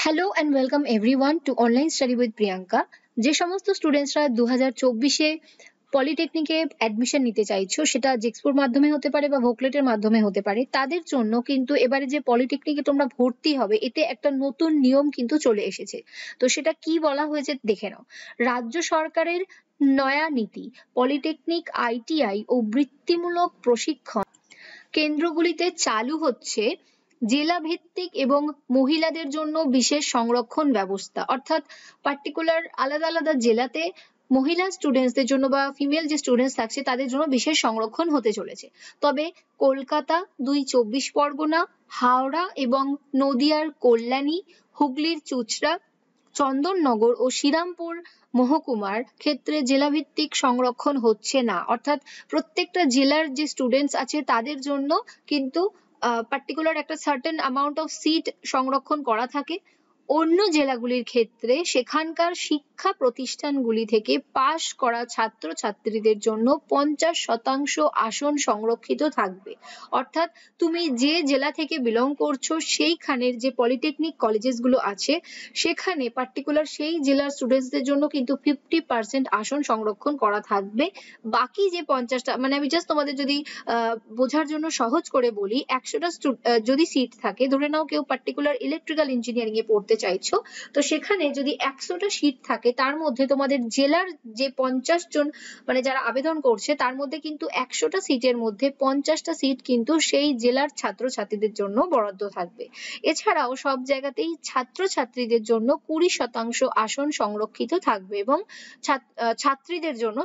Hello and welcome everyone two online study with Priyanka. যে সমস্ত স্টুডেন্টসরা 2024-এ পলিটেকনিকে admission নিতে চাইছো, সেটা জেক্সপোর মাধ্যমে হতে পারে বা ভোকলেটের মাধ্যমে হতে পারে, তাদের জন্য কিন্তু এবারে যে পলিটেকনিকে তোমরা ভর্তি হবে, এতে একটা নতুন নিয়ম কিন্তু চলে এসেছে। তো সেটা কি বলা হয়েছে দেখে নাও। রাজ্য সরকারের নয়া নীতি, পলিটেকনিক, আইটিআই ও বৃত্তিমূলক প্রশিক্ষণ কেন্দ্রগুলিতে চালু হচ্ছে জেলা ভিত্তিক এবং মহিলাদের জন্য বিশেষ সংরক্ষণ ব্যবস্থা। অর্থাৎ পার্টিকুলার আলাদা আলাদা জেলাতে মহিলা স্টুডেন্টসদের জন্য বা ফিমেল যে স্টুডেন্টস থাকছে তাদের জন্য বিশেষ সংরক্ষণ হতে চলেছে। তবে কলকাতা, 2 চব্বিশ পরগনা, হাওড়া এবং নদিয়ার কল্যাণী, হুগলির চুঁচড়া, চন্দননগর ও শ্রীরামপুর মহকুমার ক্ষেত্রে জেলাভিত্তিক সংরক্ষণ হচ্ছে না। অর্থাৎ প্রত্যেকটা জেলার যে স্টুডেন্টস আছে তাদের জন্য কিন্তু পার্টিকুলার একটা সার্টেন অ্যামাউন্ট অফ সিট সংরক্ষণ করা থাকে। অন্য জেলাগুলির ক্ষেত্রে সেখানকার শিক্ষা প্রতিষ্ঠানগুলি থেকে পাশ করা ছাত্রছাত্রীদের জন্য 50% আসন সংরক্ষিত থাকবে। অর্থাৎ তুমি যে জেলা থেকে বিলং করছো সেইখানের যে পলিটেকনিক কলেজেসগুলো আছে সেখানে পার্টিকুলার সেই জেলার স্টুডেন্টসদের জন্য কিন্তু 50% আসন সংরক্ষণ করা থাকবে। বাকি যে 50টা, মানে আমি জাস্ট তোমাদের যদি বোঝার জন্য সহজ করে বলি, 100টা যদি সিট থাকে, ধরে নাও কেউ পার্টিকুলার ইলেকট্রিক্যাল ইঞ্জিনিয়ারিং এ পড়তে চাইছো, তো সেখানে যদি 100টা সিট থাকে তার মধ্যে তোমাদের জেলার যে 50 জন মানে যারা আবেদন করছে তার মধ্যে কিন্তু 100টা সিটের মধ্যে 50টা সিট কিন্তু সেই জেলার ছাত্রছাত্রীদের জন্য বরাদ্দ থাকবে। এছাড়াও সব জায়গাতেই ছাত্রছাত্রীদের জন্য 20% আসন সংরক্ষিত থাকবে এবং ছাত্রীদের জন্য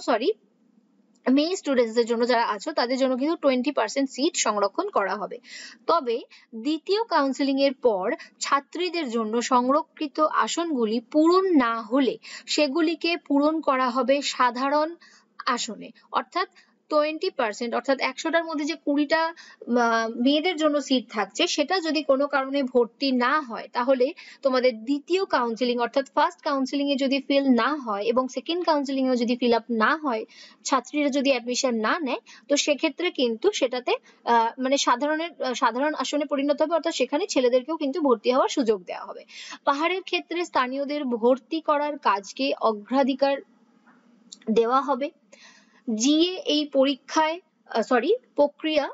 মেয়ে স্টুডেন্টসদের জন্য যারা আছো তাদের জন্য কিন্তু 20% সিট সংরক্ষণ করা হবে। তবে দ্বিতীয় কাউন্সেলিং এর পর ছাত্রীদের জন্য সংরক্ষিত আসনগুলি পূরণ না হলে সেগুলিকে পূরণ করা হবে সাধারণ আসনে। অর্থাৎ 20%, অর্থাৎ 100টার মধ্যে যে 20টা মেয়েদের জন্য সিট থাকছে সেটা যদি কোনো কারণে ভর্তি না হয়, তাহলে তোমাদের দ্বিতীয় কাউন্সেলিং অর্থাৎ ফার্স্ট কাউন্সেলিং এ যদি ফিল না হয় এবং সেকেন্ড কাউন্সেলিং এ যদি ফিল আপ না হয়, ছাত্রীরা যদি অ্যাডমিশন না নেয়, তো সেক্ষেত্রে কিন্তু সেটাতে মানে সাধারণ আসনে পরিণত হবে। অর্থাৎ সেখানে ছেলেদেরকেও কিন্তু ভর্তি হওয়ার সুযোগ দেওয়া হবে। পাহাড়ের ক্ষেত্রে স্থানীয়দের ভর্তি করার কাজকে অগ্রাধিকার দেওয়া হবে। জিএ এই পরীক্ষায় সরি প্রক্রিয়া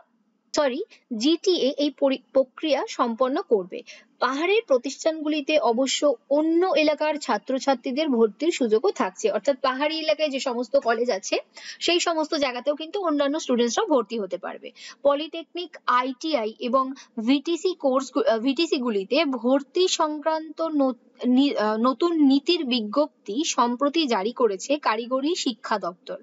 সরি জিটিএ এই প্রক্রিয়া সম্পন্ন করবে। পাহাড়ের প্রতিষ্ঠানগুলিতে অবশ্য অন্য এলাকার ছাত্রছাত্রীদের ভর্তির সুযোগও থাকছে। অর্থাৎ পাহাড়ি এলাকায় যে সমস্ত কলেজ আছে সেই সমস্ত জায়গাতেও কিন্তু অন্যান্য স্টুডেন্টসরাও ভর্তি হতে পারবে। পলিটেকনিক, আইটিআই এবং ভিটিসি গুলিতে ভর্তি সংক্রান্ত নতুন নীতির বিজ্ঞপ্তি সম্প্রতি জারি করেছে কারিগরি শিক্ষা দপ্তর।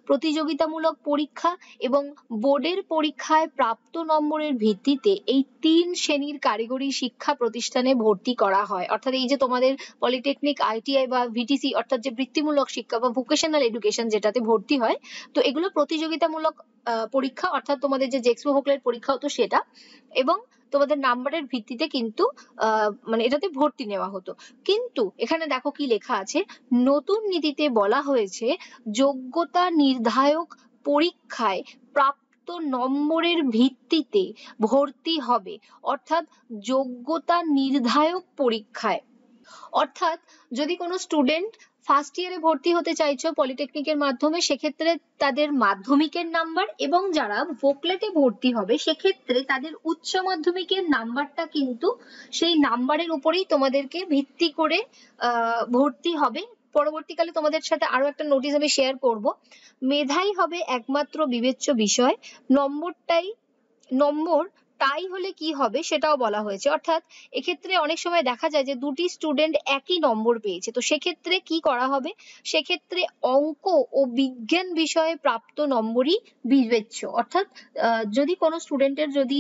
প্রতিযোগিতামূলক পরীক্ষা এবং বোর্ডের পরীক্ষায় প্রাপ্ত নম্বরের ভিত্তিতে এই 3 শ্রেণীর কারিগরি শিক্ষা প্রতিষ্ঠানে ভর্তি করা হয়। অর্থাৎ এই যে তোমাদের পলিটেকনিক, আইটিআই বা ভিটিসি অর্থাৎ যে বৃত্তিমূলক শিক্ষা বা ভোকেশনাল এডুকেশন যেটাতে ভর্তি হয়, তো এগুলো প্রতিযোগিতামূলক পরীক্ষা। অর্থাৎ তোমাদের যে জেক্সপো ভোকলেট পরীক্ষা হতো সেটা, এবং তোমাদের নাম্বারের ভিত্তিতে কিন্তু মানে এটাতে ভর্তি নেওয়া হতো। কিন্তু এখানে দেখো কি লেখা আছে, নতুন নীতিতে বলা হয়েছে যোগ্যতা নির্ধারক পরীক্ষায় প্রাপ্ত নম্বরের ভিত্তিতে ভর্তি হবে। অর্থাৎ যোগ্যতা নির্ধারক পরীক্ষায়, অর্থাৎ যদি কোনো স্টুডেন্ট ফার্স্ট ইয়ারে ভর্তি হতে চাইছো পলিটেকনিকের মাধ্যমে, সেক্ষেত্রে তাদের মাধ্যমিকের নাম্বার, এবং যারা ভোকলেটে ভর্তি হবে সেক্ষেত্রে তাদের উচ্চ মাধ্যমিকের নাম্বারটা কিন্তু সেই নাম্বারের উপরেই তোমাদেরকে ভিত্তি করে ভর্তি হবে। পরবর্তীকালে তোমাদের সাথে আরো একটা নোটিশ আমি শেয়ার করব। মেধাই হবে একমাত্র বিবেচ্য বিষয়, নম্বর তাই হলে কি হবে সেটাও বলা হয়েছে। অর্থাৎ এক্ষেত্রে অনেক সময় দেখা যায় যে দুটি স্টুডেন্ট একই নম্বর পেয়েছে, তো সেক্ষেত্রে কি করা হবে, সেক্ষেত্রে অঙ্ক ও বিজ্ঞান বিষয়ে প্রাপ্ত নম্বরই বিবেচ্য। অর্থাৎ যদি কোনো স্টুডেন্টের যদি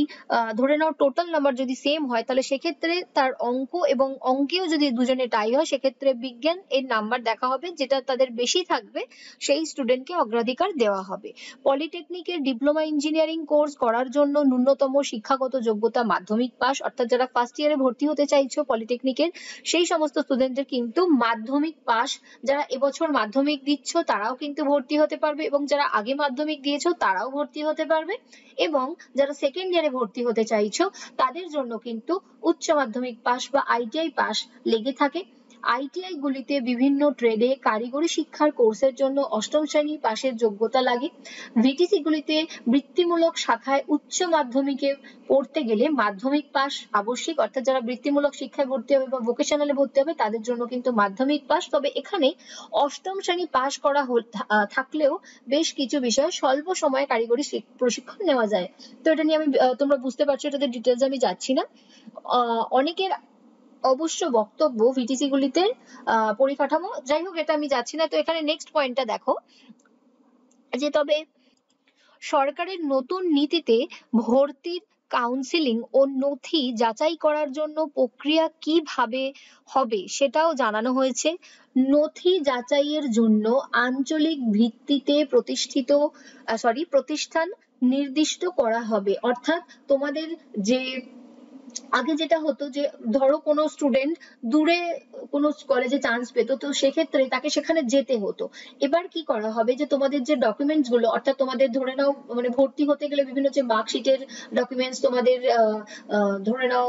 ধরে নাও টোটাল নাম্বার যদি সেম হয়, তাহলে সেক্ষেত্রে তার অঙ্ক এবং অঙ্কেও যদি দুজনে টাই হয়, সেক্ষেত্রে বিজ্ঞান এর নাম্বার দেখা হবে, যেটা তাদের বেশি থাকবে সেই স্টুডেন্টকে অগ্রাধিকার দেওয়া হবে। পলিটেকনিকের ডিপ্লোমা ইঞ্জিনিয়ারিং কোর্স করার জন্য ন্যূনতম শিক্ষা শিক্ষাগত যোগ্যতা মাধ্যমিক পাস, অর্থাৎ যারা ফার্স্ট ইয়ারে ভর্তি হতে চাইছো পলিটেকনিকের সেই সমস্ত স্টুডেন্টদের কিন্তু মাধ্যমিক পাস, যারা এবছর মাধ্যমিক দিচ্ছ তারাও কিন্তু ভর্তি হতে পারবে, এবং যারা আগে মাধ্যমিক দিয়েছো তারাও ভর্তি হতে পারবে, এবং যারা সেকেন্ড ইয়ারে ভর্তি হতে চাইছো তাদের জন্য কিন্তু উচ্চ মাধ্যমিক পাস বা আইটিআই পাস লেগে থাকে। আইটিআই গুলিতে বিভিন্ন ট্রেডে কারিগরি শিক্ষার কোর্সের জন্য অষ্টম শ্রেণী পাশের যোগ্যতা লাগে। ভিটিসি গুলিতে বৃত্তিমূলক শাখায় উচ্চ মাধ্যমিকে পড়তে গেলে মাধ্যমিক পাস আবশ্যিক, অর্থাৎ যারা বৃত্তিমূলক শিক্ষায় ভর্তি হবে বা ভোকেশনালে ভর্তি হবে তাদের জন্য কিন্তু মাধ্যমিক পাস। তবে এখানে অষ্টম শ্রেণী পাস করা থাকলেও বেশ কিছু বিষয়ে স্বল্প সময়ে কারিগরি প্রশিক্ষণ নেওয়া যায়। তো এটা নিয়ে আমি তোমরা বুঝতে পারছো, এটাতে ডিটেলস আমি যাচ্ছি না। অনেকের অবশ্য বক্তব্য ভিটিসি গুলিতে পরিকাঠামো, যাই হোক এটা আমি যাচ্ছি না। তো এখানে নেক্সট পয়েন্টটা দেখো, যে তবে সরকারের নতুন নীতিতে ভর্তির কাউন্সিলিং ও নথি যাচাই করার জন্য প্রক্রিয়া কিভাবে হবে সেটাও জানানো হয়েছে। নথি যাচাইয়ের জন্য আঞ্চলিক ভিত্তিতে প্রতিষ্ঠান নির্দিষ্ট করা হবে। অর্থাৎ তোমাদের যে আগে যেটা হতো যে ধরো কোনো স্টুডেন্ট দূরে কোনো কলেজে চান্স পেতো, তো সেক্ষেত্রে তাকে সেখানে যেতে হতো। এবার কি করা হবে যে তোমাদের যে ডকুমেন্টস গুলো, অর্থাৎ তোমাদের ধরে নাও মানে ভর্তি হতে গেলে বিভিন্ন যে মার্কশিটের ডকুমেন্টস, তোমাদের ধরে নাও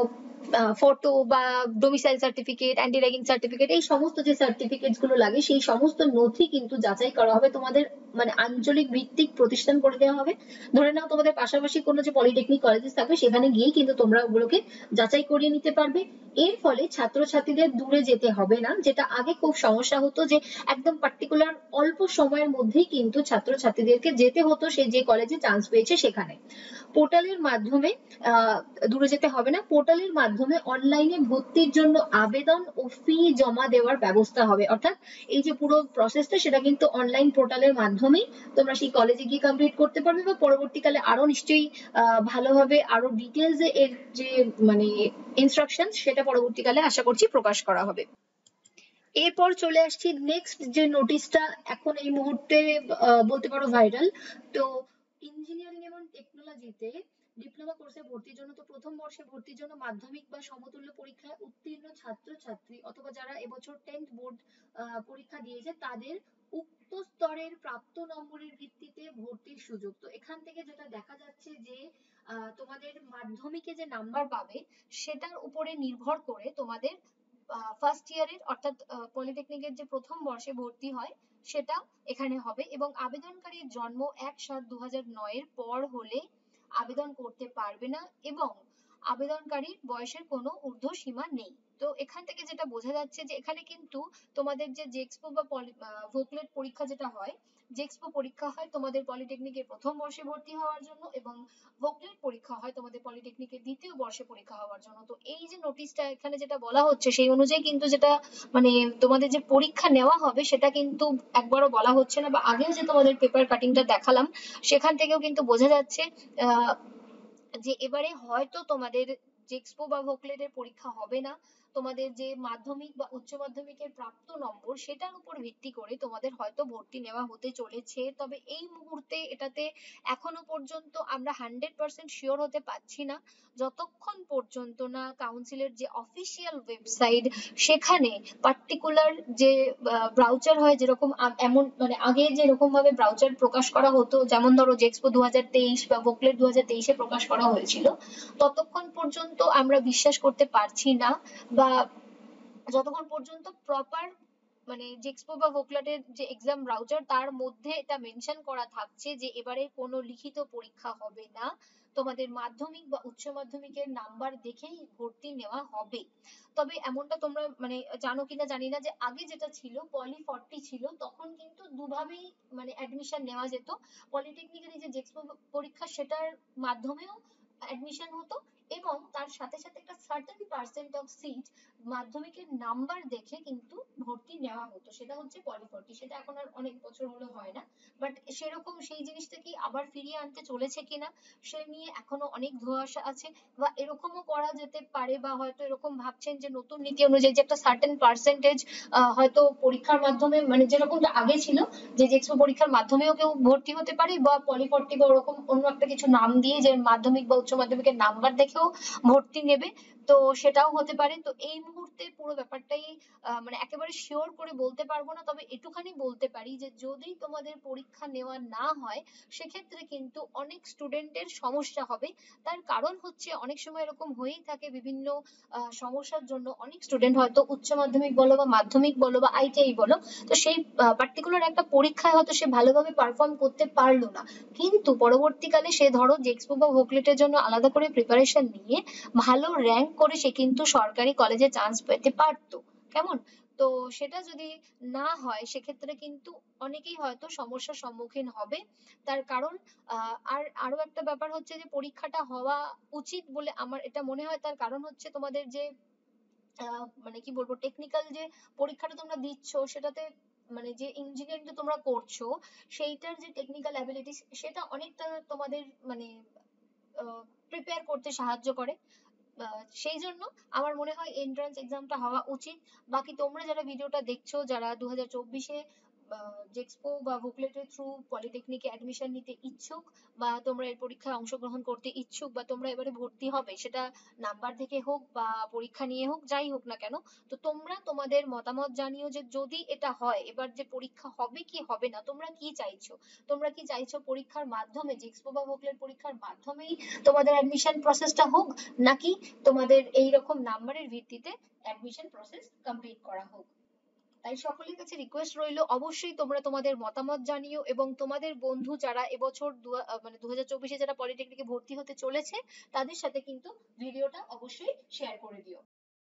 ফটো বা domicile certificate, anti ragging certificate, এই সমস্ত যে সার্টিফিকেটস গুলো লাগে সেই সমস্ত নথি কিন্তু যাচাই করা হবে তোমাদের মানে আঞ্চলিক ভিত্তিক প্রতিষ্ঠান করে দেওয়া হবে। ধরে নাও তোমাদের পাশাপাশি কোনো যে পলিটেকনিক কলেজেস থাকবে সেখানে গিয়েই কিন্তু তোমরা ওগুলোকে যাচাই করিয়ে নিতে পারবে। এর ফলে ছাত্রছাত্রীদের দূরে যেতে হবে না, যেটা আগে খুব সমস্যা হতো যে একদম পার্টিকুলার অল্প সময়ের মধ্যেই কিন্তু ছাত্রছাত্রীদেরকে যেতে হতো সে যে কলেজে চান্স পেয়েছে সেখানে। পোর্টালের মাধ্যমে দূরে যেতে হবে না, পোর্টালের মাধ্যমে অনলাইনে ভর্তির জন্য আবেদন ও ফি জমা দেওয়ার ব্যবস্থা হবে। অর্থাৎ এই যে পুরো প্রসেসটা সেটা কিন্তু অনলাইন পোর্টালের মাধ্যমেই তোমরা সেই কলেজে গিয়ে কমপ্লিট করতে পারবে, বা পরবর্তীকালে আরো নিশ্চয়ই ভালোভাবে আরো ডিটেলস এর যে মানে ইনস্ট্রাকশন সেটা পরবর্তীকালে আশা করছি প্রকাশ করা হবে। এরপর চলে আসছি নেক্সট যে নোটিশটা এখন এই মুহূর্তে বলতে পারো ভাইরাল। তো ইঞ্জিনিয়ারিং এবং টেকনোলজিতে ডিপ্লোমা কোর্সে ভর্তির জন্য, তো প্রথম বর্ষে ভর্তির জন্য মাধ্যমিক বা সমতুল্য পরীক্ষায় উত্তীর্ণ ছাত্রছাত্রী অথবা যারা এবছর 10th বোর্ড পরীক্ষা দিয়েছে তাদের উক্ত স্তরের প্রাপ্ত নম্বরের ভিত্তিতে ভর্তির সুযোগ। তো এখান থেকে যেটা দেখা যাচ্ছে যে তোমাদের মাধ্যমিকে যে নাম্বার পাবে সেটার উপরে নির্ভর করে তোমাদের ফার্স্ট ইয়ারের অর্থাৎ পলিটেকনিকের যে প্রথম বর্ষে ভর্তি হয় সেটা এখানে হবে, এবং আবেদনকারীর জন্ম 1/7/2009 এর পর হলে আবেদন করতে পারবে না, এবং আবেদনকারীর বয়সের কোনো ঊর্ধ্ব সীমা নেই। তো এখান থেকে যেটা বোঝা যাচ্ছে যে এখানে কিন্তু তোমাদের যে জেক্সপো বা ভোকলেট পরীক্ষা যেটা হয়, জেক্সপো পরীক্ষা হয় তোমাদের পলিটেকনিকের প্রথম বর্ষে ভর্তি হওয়ার জন্য, এবং ভোকলেট পরীক্ষা হয় তোমাদের পলিটেকনিকের দ্বিতীয় বর্ষে পরীক্ষা হওয়ার জন্য। তো এই যে নোটিশটা এখানে যেটা বলা হচ্ছে সেই অনুযায়ী কিন্তু যেটা মানে তোমাদের যে পরীক্ষা নেওয়া হবে সেটা কিন্তু একবারও বলা হচ্ছে না, বা আগেও যে তোমাদের পেপার কাটিংটা দেখালাম সেখান থেকেও কিন্তু বোঝা যাচ্ছে আহ যে এবারে হয়তো তোমাদের জেক্সপো বা ভোকলেটের পরীক্ষা হবে না, তোমাদের যে মাধ্যমিক বা উচ্চ মাধ্যমিকের প্রাপ্ত নম্বর সেটার উপর ভিত্তি করে তোমাদের হয়তো ভর্তি নেওয়া হতে চলেছে। তবে এই মুহূর্তে এটাতে এখনো পর্যন্ত আমরা 100% শিওর হতে পারছি না, যতক্ষণ পর্যন্ত না কাউন্সিলের যে অফিসিয়াল ওয়েবসাইট সেখানে পার্টিকুলার যে ব্রাউচার হয়, যেরকম এমন মানে আগে যেরকম ভাবে ব্রাউচার প্রকাশ করা হতো, যেমন ধরো জেক্সপো 2023 বা ভোকলেট 2023 প্রকাশ করা হয়েছিল, ততক্ষণ পর্যন্ত আমরা বিশ্বাস করতে পারছি না, বা যতক্ষণ পর্যন্ত প্রপার মানে জেক্সপো বা ভোকলেটের যে এক্সাম ব্রাউচার তার মধ্যে এটা মেনশন করা থাকছে যে এবারে কোনো লিখিত পরীক্ষা হবে না, তোমাদের মাধ্যমিক বা উচ্চ মাধ্যমিকের নাম্বার দেখেই ভর্তি নেওয়া হবে। তবে এমনটা তোমরা মানে জানো কিনা জানি না যে আগে যেটা ছিল পলি 40 ছিল, তখন কিন্তু দুভাবেই মানে অ্যাডমিশন নেওয়া যেত। পলিটেকনিকের যে জেক্সপো পরীক্ষা সেটার মাধ্যমেও অ্যাডমিশন হতো, এবং তার সাথে সাথে একটা সার্টেন পার্সেন্ট অফ সিট মাধ্যমিকের নাম্বার দেখে কিন্তু ভর্তি নেওয়া হতো, সেটা হচ্ছে পলি 40। সেটা এখন আর অনেক বছর হলো হয় না, বাট সেরকম সেই জিনিসটা কি আবার ফিরিয়ে আনতে চলেছে কিনা সে নিয়ে এখনো অনেক ধোঁয়াশা আছে। বা এরকমও করা যেতে পারে, বা হয়তো এরকম ভাবছেন যে নতুন নীতি অনুযায়ী যে একটা সার্টেন পার্সেন্টেজ হয়তো পরীক্ষার মাধ্যমে, মানে যেরকমটা আগে ছিল যে এক্সপো পরীক্ষার মাধ্যমেও কেউ ভর্তি হতে পারে, বা পলি 40 বা ওরকম অন্য একটা কিছু নাম দিয়ে যে মাধ্যমিক বা উচ্চ মাধ্যমিকের নাম্বার দেখেও ভর্তি নেবে, তো সেটাও হতে পারে। তো এই মুহূর্তে পুরো ব্যাপারটাই মানে একেবারে শিওর করে বলতে পারবো না, তবে একটুখানি বলতে পারি যে যদি তোমাদের পরীক্ষা নেওয়া না হয় সেক্ষেত্রে কিন্তু অনেক স্টুডেন্টের সমস্যা হবে। তার কারণ হচ্ছে অনেক সময় এরকম হয়েই থাকে বিভিন্ন সমস্যার জন্য অনেক স্টুডেন্ট হয়তো উচ্চ মাধ্যমিক বলো বা মাধ্যমিক বলো বা ITI বলো, তো সেই পার্টিকুলার একটা পরীক্ষায় হয়তো সে ভালোভাবে পারফর্ম করতে পারলো না, কিন্তু পরবর্তীকালে সে ধরো জেক্সপো বা ভোকলেটের জন্য আলাদা করে প্রিপারেশন নিয়ে ভালো র্যাঙ্ক করে সে কিন্তু সরকারি কলেজে চান্স পেতে পারতো। কেমন? তো সেটা যদি না হয় সেক্ষেত্রে কিন্তু অনেকেই হয়তো সমস্যার সম্মুখীন হবে। তার কারণ আর আরো একটা ব্যাপার হচ্ছে যে পরীক্ষাটা হওয়া উচিত বলে আমার এটা মনে হয়। তার কারণ হচ্ছে তোমাদের যে মানে কি বলবো, টেকনিক্যাল যে পরীক্ষাটা তোমরা দিচ্ছ সেটাতে মানে যে ইঞ্জিনিয়ারিংটা তোমরা করছো সেইটার যে টেকনিক্যাল অ্যাবিলিটি সেটা অনেকটা তোমাদের মানে প্রিপেয়ার করতে সাহায্য করে। সেই জন্য আমার মনে হয় এন্ট্রান্স এক্সামটা হওয়া উচিত। বাকি তোমরা যারা ভিডিওটা দেখছো, যারা 2024-এ জেক্সপো বা ভোকলেটের থ্রু পলিটেকনিকে অ্যাডমিশন নিতে ইচ্ছুক, বা তোমরা এর পরীক্ষায় অংশগ্রহণ করতে ইচ্ছুক, বা তোমরা এবারে ভর্তি হবে, সেটা নাম্বার থেকে হোক বা পরীক্ষা নিয়ে হোক, যাই হোক না কেন, তো তোমরা তোমাদের মতামত জানিও যে যদি এটা হয় এবার যে পরীক্ষা হবে কি হবে না, তোমরা কি চাইছো। তোমরা কি চাইছো পরীক্ষার মাধ্যমে জেক্সপো বা ভোকলেট পরীক্ষার মাধ্যমেই তোমাদের অ্যাডমিশন প্রসেসটা হোক, নাকি তোমাদের এইরকম নাম্বারের ভিত্তিতে অ্যাডমিশন প্রসেস কমপ্লিট করা হোক। তাই সকলের কাছে রিকোয়েস্ট রইলো অবশ্যই তোমরা তোমাদের মতামত জানিও, এবং তোমাদের বন্ধু যারা এবছর মানে 2024-এ যারা পলিটেকনিকে ভর্তি হতে চলেছে তাদের সাথে কিন্তু ভিডিওটা অবশ্যই শেয়ার করে দিও।